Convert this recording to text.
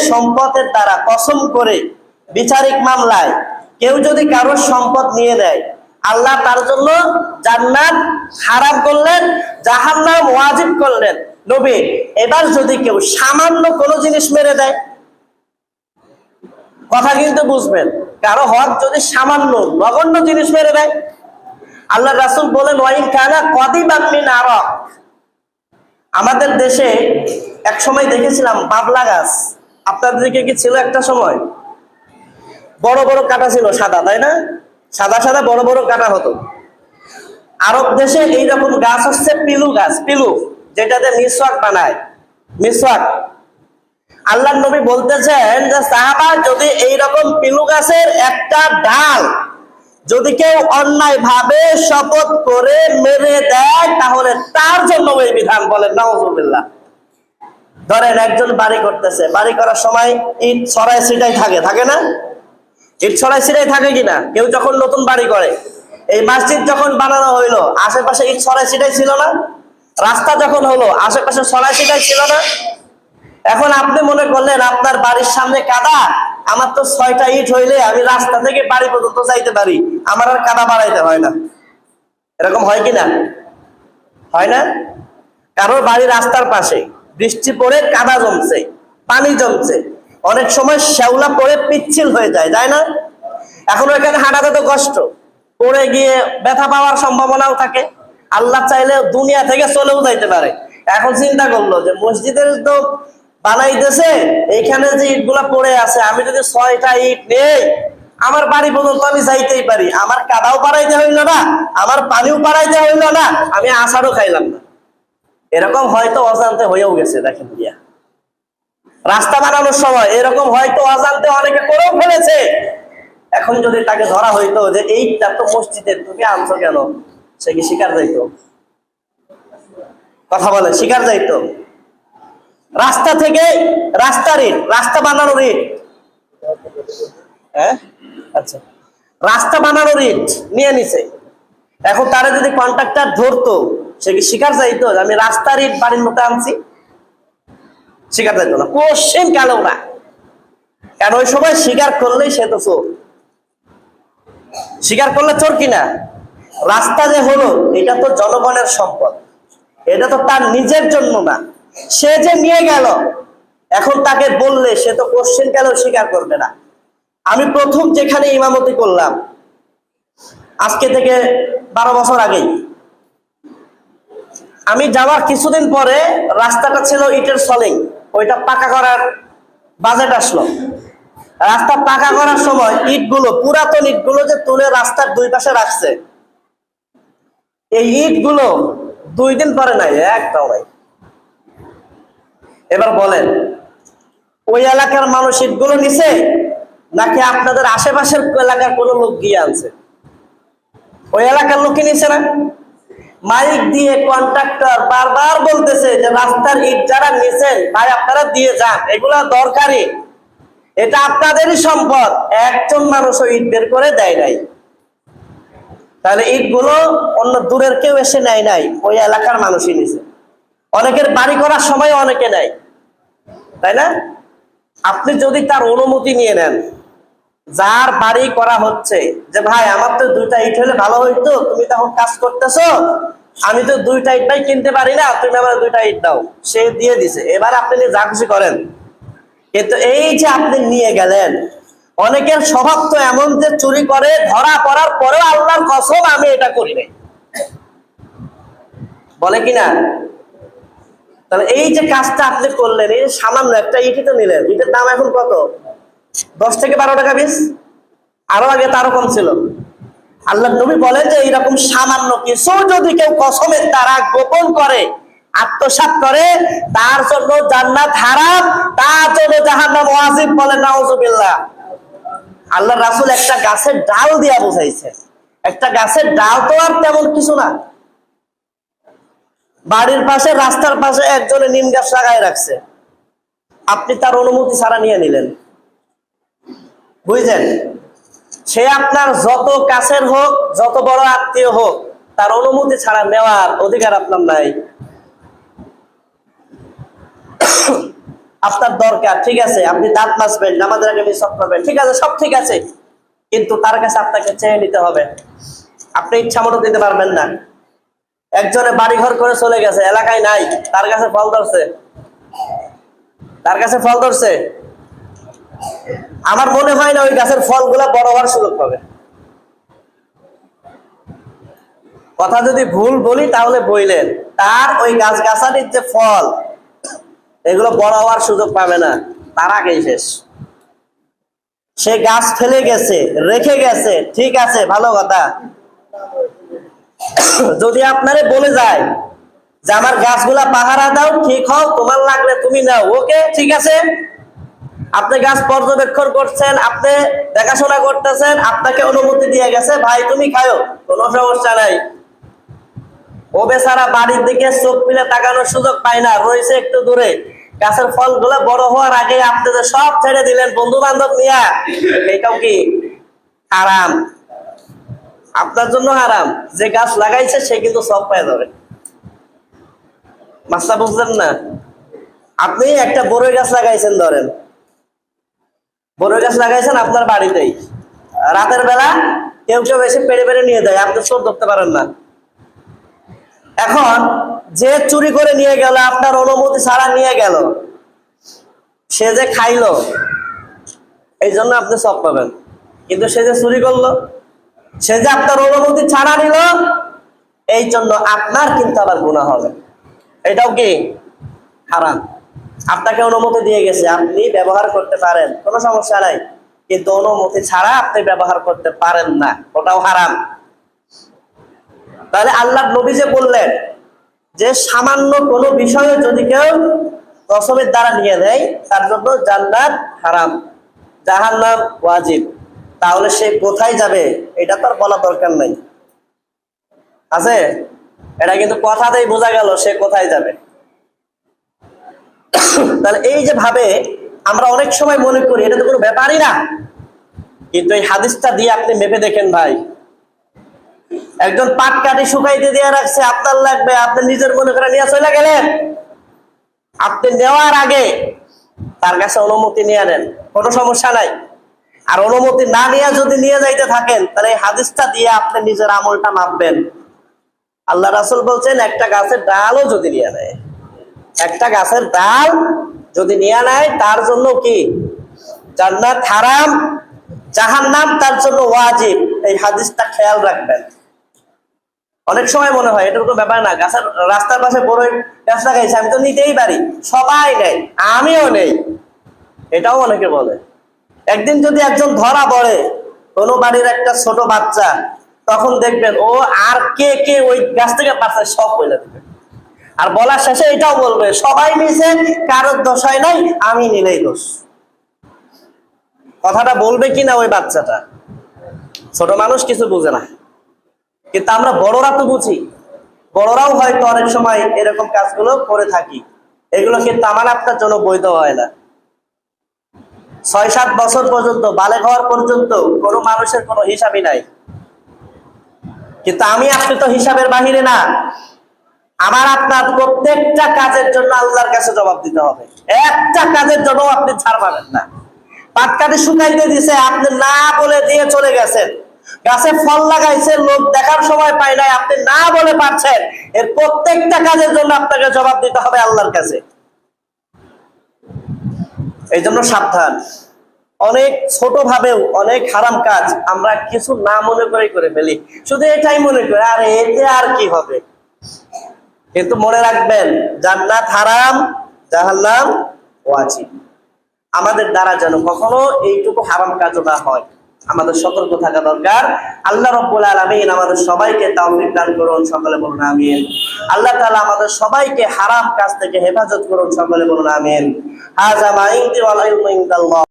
সম্পদের দ্বারা কসম করে বিচারিক মামলায় কেউ যদি কারোর সম্পদ নিয়ে নেয়, আল্লাহ তার জন্য জান্নাত হারাম করলেন, জাহান্নাম ওয়াজিব করলেন। নবী, এবার যদি কেউ সামান্য কোনো জিনিস মেরে দেয়, কথা কিন্তু বুঝবেন, কারো হক যদি সামান্য নগণ্য জিনিস মেরে দেয়, আল্লাহ রাসূল বলেন ওয়াইন কানা কদিবাম মিন আরাক। আমাদের দেশে এক সময় দেখেছিলাম বাবলা গাছ, আপনাদের দিকে কি ছিল একটা সময়? বড় বড় কাঁটা ছিল, সাদা, তাই না? সাদা সাদা বড় বড় কাঁটা হতো। আরব দেশে এইরকম গাছ হচ্ছে পিলু গাছ, পিলু, যেটাতে মিসওয়াক বানায়, মিসওয়াক। আল্লাহর নবী বলতেছেন যে সাহাবা, যদি এইরকম পিলু গাছের একটা ডাল যদি কেউ অন্যায় ভাবে শপথ করে মেরে দেয়, তাহলে তার জন্য এই বিধান। বলেন নাউজুবিল্লাহ। ধরেন একজন বাড়ি করতেছে, বাড়ি করার সময় ইট ছড়াই ছিটাই থাকে, থাকে না? ইট ছড়াই ছিটাই থাকে কিনা? কেউ যখন নতুন বাড়ি করে, এই মসজিদ যখন বানানো হইলো, আশেপাশে ইট ছড়াই ছিটাই ছিল না? রাস্তা যখন হলো, আশেপাশে ছড়াই ছিটাই ছিল না? এখন আপনি মনে করলেন আপনার বাড়ির সামনে কাদা, আমার তো 6টা ইট হইলে আমি রাস্তা থেকে বাড়ি পর্যন্ত যাইতে পারি, আমার আর কাদা বাড়াইতে হয় না। এরকম হয় কিনা? হয় না? কারোর বাড়ি রাস্তার পাশে, বৃষ্টি পড়ে কাদা জমছে, পানি জমছে, অনেক সময় শ্যাওলা পড়ে পিচ্ছিল হয়ে যায়, তাই না? এখন ওইখানে হাঁটাতে তো কষ্ট, পড়ে গিয়ে ব্যথা পাওয়ার সম্ভাবনাও থাকে। আল্লাহ চাইলে দুনিয়া থেকে চলেও যাইতে পারে। এখন চিন্তা করলো যে মসজিদের তো বানাইতেছে, এইখানে যে ইটগুলা পড়ে আছে, আমি যদি 6টা ইট নেই, আমার বাড়ি পর্যন্ত আমি যাইতেই পারি, আমার কাদাও পাড়াইতে হইল না, আমার পানিও পাড়াইতে হইল না, আমি আষাঢ়ও খাইলাম না। এরকম হয়তো অজান্তে হয়েও গেছে। দেখেন দিয়া রাস্তা বানানোর সময় এরকম হয়তো অজান্তে অনেকে করেও ফেলেছে। এখন যদি তাকে ধরা হইতো যে এইটা তো মসজিদের, তুমি আনছো কেন, সে কি স্বীকার যাইতো? কথা বলে, স্বীকার যাইতো? রাস্তা থেকে রাস্তার ইট, রাস্তা বানানোর ইট, হ্যাঁ আচ্ছা, রাস্তা বানানোর ইট নিয়ে নিছে। এখন তারা যদি কন্ট্রাক্টর ধরতো, সে কি স্বীকার যাইতো আমি রাস্তার ইট বাড়ির মতো আনছি? স্বীকার যাইতো না, কোশ্চেন কালো না। কারণ ওই সময় স্বীকার করলেই সে তো চোর। স্বীকার করলে চোর কিনা? রাস্তা যে হলো, এটা তো জনগণের সম্পদ, এটা তো তার নিজের জন্য না, সে যে নিয়ে গেল, এখন তাকে বললে সে তো কোশ্চেন কেন স্বীকার করবে না। আমি প্রথম যেখানে ইমামতি করলাম, আজকে থেকে 12 বছর আগেই, আমি যাওয়ার কিছুদিন পরে রাস্তাটা ছিল ইটের সলিং, ওইটা পাকা করার বাজেট আসলো। রাস্তা পাকা করার সময় ইটগুলো, পুরাতন ইটগুলো যে তুলে রাস্তার দুই পাশে রাখছে, এই ইটগুলো 2 দিন পরে নাই, একটাও নাই। এবার বলেন, ওই এলাকার মানুষ ইটগুলো নিছে নাকি আপনাদের আশেপাশের এলাকার কোনো লোক গিয়ে আনছে? ওই এলাকার লোকই নিছে না? মাইক দিয়ে কন্ট্রাক্টর বারবার বলতেছে যে রাস্তার ইট যারা নিছেন ভাই আপনারা দিয়ে যান, এগুলা দরকারি, এটা আপনাদেরই সম্পদ। একজন মানুষও ইট বের করে দেয় নাই। তাহলে ইটগুলো অন্য দূরের কেউ এসে নেয় নাই, ওই এলাকার মানুষই নিছে। অনেকের বাড়ি করার সময় অনেকে নেয়, তাই না? আপনি যদি তার অনুমতি নিয়ে নেন, যার বাড়ি করা হচ্ছে, যে ভাই আমার তো 2টা ইট হলে ভালো হইতো, তুমি তখন কাজ করতেছো, আমি তো 2টা ইট ভাই কিনতে পারি না, তুমি আমার 2টা ইট দাও, সে দিয়ে দিছে, এবার আপনি যা খুশি করেন। কিন্তু এই যে আপনি নিয়ে গেলেন, অনেকের স্বভাব তো এমন যে চুরি করে, ধরা পড়ার পরেও আল্লাহর কসম আমি এটা করি নাই, বলে কিনা? তাহলে এই যে কাজটা আপনি করলেন, এই সামান্য একটা ইটই তো নিলেন, ইটের দাম এখন কত? 10 থেকে 12 টাকা পিস, আরো আগে তারও কম ছিল। আল্লাহ নবী বলেন যে এইরকম সামান্য কিছু যদি কেউ কসমের দ্বারা গোপন করে, আত্মসাৎ করে, তার জন্য জান্নাত হারাম, তার জন্য জাহান্নাম ওয়াজিব। বলেন নাউজুবিল্লাহ। আল্লাহ রাসূল একটা গাছের ডাল দিয়া বুঝাইছে, একটা গাছের ডাল তো আর তেমন কিছু না। বাড়ির পাশে, রাস্তার পাশে একজনে নিম গাছ লাগাই রাখছে, আপনি তার অনুমতি ছাড়া নিয়ে নিলেন, বুঝলেন? সে আপনার যত কাছের হোক, যত বড় আত্মীয় হোক, তার অনুমতি ছাড়া নেওয়ার অধিকার আপনার নাই। আপনার দরকার, ঠিক আছে, আপনি দাঁত মাজবেন, নামাজের আগে মিসওয়াক করবেন, ঠিক আছে, সব ঠিক আছে, কিন্তু তার কাছে আপনাকে চেয়ে নিতে হবে। আপনি ইচ্ছা মতো দিতে পারবেন না। একজনে বাড়ি ঘর করে চলে গেছে, এলাকায় নাই, তার কাছে ফল ধরছে, তার কাছে ফল ধরছে, আমার মনে হয় না ওই গাছের ফলগুলা বড় হওয়ার সুযোগ পাবে। কথা যদি ভুল বলি তাহলে বইলেন, তার ওই গাছ গাছালির যে ফল এগুলো বড় হওয়ার সুযোগ পাবে না, তার আগেই শেষ। সে গাছ ফেলে গেছে, রেখে গেছে, ঠিক আছে, ভালো কথা। যদি আপনারে বলে যায় যে আমার গাছগুলা পাহারা দাও, ঠিক হও, তোমার লাগলে তুমি নাও, ওকে, ঠিক আছে, আপনি গাছ পর্যবেক্ষণ করছেন, আপনি দেখাশোনা করতেছেন, আপনাকে অনুমতি দিয়ে গেছে, ভাই তুমি খাও, কোনো সমস্যা নাই। ও বেচারা বাড়ির দিকে চোখ মিলে তাকানোর সুযোগ পায় না, রয়েছে একটু দূরে। গাছের ফলগুলো বড় হওয়ার আগে আপনি যে সব ছেড়ে দিলেন বন্ধু বান্ধব নিয়ে, এটাও কি হারাম? আপনার জন্য হারাম। যে গাছ লাগাইছে সে কিন্তু সব পেয়ে যাবে। মাস্তা বুঝলেন না? আপনি একটা বড়ই গাছ লাগাইছেন, ধরেন বড়ই গাছ লাগাইছেন আপনার বাড়িতেই, রাতের বেলা কেউ কেউ এসে পেড়ে পেড়ে নিয়ে যায়, আপনি চোর ধরতে পারেন না। এখন যে চুরি করে নিয়ে গেল, আপনার অনুমতি ছাড়া নিয়ে গেল, সে যে খাইলো, এই জন্য আপনি সব পাবেন। কিন্তু সে যে চুরি করলো, সে যে আপনার অনুমতি ছাড়া নিল, এই জন্য আপনার কিন্তু আবার গুনাহ হবে। এটাও কি হারাম। আপনাকে অনুমতি দিয়ে গেছে, আপনি ব্যবহার করতে পারেন, কোনো সমস্যা নাই, কিন্তু অনুমতি ছাড়া আপনি ব্যবহার করতে পারেন না, ওটাও হারাম। তাহলে আল্লাহ নবী যে বললেন যে সামান্য কোনো বিষয়ে যদি কেউ কসমের দ্বারা নিয়ে নেয়, তার জন্য জান্নাত হারাম, জাহান্নাম ওয়াজিব। তাহলে সে কোথায় যাবে এটা তো আর বলা দরকার নাই, আছে? এটা কিন্তু কথাতেই বোঝা গেল সে কোথায় যাবে। তাহলে এই যে ভাবে আমরা অনেক সময় মনে করি এটা তো কোনো ব্যাপারই না, কিন্তু এই হাদিসটা দিয়ে আপনি মেপে দেখেন ভাই, একজন পাট কাটি শুকাইতে দিয়ে রাখছে, আপনার লাগবে, আপনি নিজের মনে করে নিয়ে চলে গেলেন। আপনি নেওয়ার আগে তার কাছে অনুমতি নিয়ে নেন, কোনো সমস্যা নাই। আর অনুমতি না নিয়ে যদি নিয়ে যাইতে থাকেন, তাহলে এই হাদিসটা দিয়ে আপনি নিজের আমলটা মাপবেন। আল্লাহ রাসূল বলছেন একটা গাছের ডালও যদি নিয়ে নেয়, একটা গাছের ডাল যদি নিয়ে নেয়, তার জন্য কি জান্নাত হারাম, জাহান্নাম তার জন্য ওয়াজিব। এই হাদিসটা খেয়াল রাখবেন। অনেক সময় মনে হয় এটা কোনো ব্যাপার না, গাছের রাস্তার পাশে বড় গাছ লাগাইছে, আমি তো নিতেই পারি, সবাই নেই, আমিও নেই, এটাও অনেকে বলে। একদিন যদি একজন ধরা পড়ে, কোনো বাড়ির একটা ছোট বাচ্চা, তখন দেখবেন ও আর কে কে ওই গাছ থেকে পাচ্ছে সব বলে দেবে। আর বলার শেষে এটাও বলবে সবাই নিছে, কারোর দোষ হয় নাই, আমি নিলেই দোষ। কথাটা বলবে কিনা ওই বাচ্চাটা? ছোট মানুষ কিছু বুঝে না, কিন্তু আমরা বড়রা তো বুঝি। বড়রাও হয়তো অনেক সময় এরকম কাজগুলো করে থাকি। এগুলো কিন্তু আমার আপনার জন্য বৈধ হয় না। ৬-৭ বছর পর্যন্ত, বালেগ হওয়ার পর্যন্ত কোনো মানুষের কোনো হিসাবই নাই। কিন্তু আমি আপনি তো হিসাবের বাহিরে না। আমার আপনার প্রত্যেকটা কাজের জন্য আল্লাহর কাছে জবাব দিতে হবে। একটা কাজের জন্য আপনি ছাড় পাবেন না। পাটকাঠি শুকাইতে দিছে, আপনি না বলে দিয়ে চলে গেছেন। গাছে ফল লাগাইছে, লোক দেখার সময় পায় নাই, আপনি না বলে পারছেন। এর প্রত্যেকটা কাজের জন্য আপনাকে জবাব দিতে হবে আল্লাহর কাছে। এই জন্য সাবধান। অনেক ছোট ভাবেও অনেক হারাম কাজ আমরা কিছু না মনে করে ফেলি, শুধু এটাই মনে করি আরে এতে আর কি হবে। কিন্তু মনে রাখবেন জান্নাত হারাম, জাহান্নাম ওয়াজিব। আমাদের দ্বারা যেন কখনো এইটুকু হারাম কাজও না হয়, আমাদের সতর্ক থাকা দরকার। আল্লাহ রাব্বুল আলামিন আমাদের সবাইকে তাওফিক দান করুন, সকলে বলুন আমিন। আল্লাহ তাআলা আমাদের সবাইকে হারাম কাজ থেকে হেফাজত করুন, সকলে বলুন আমিন। হাযা মা ইনদি ওয়া লা ইলমু ইনদাল্লাহ।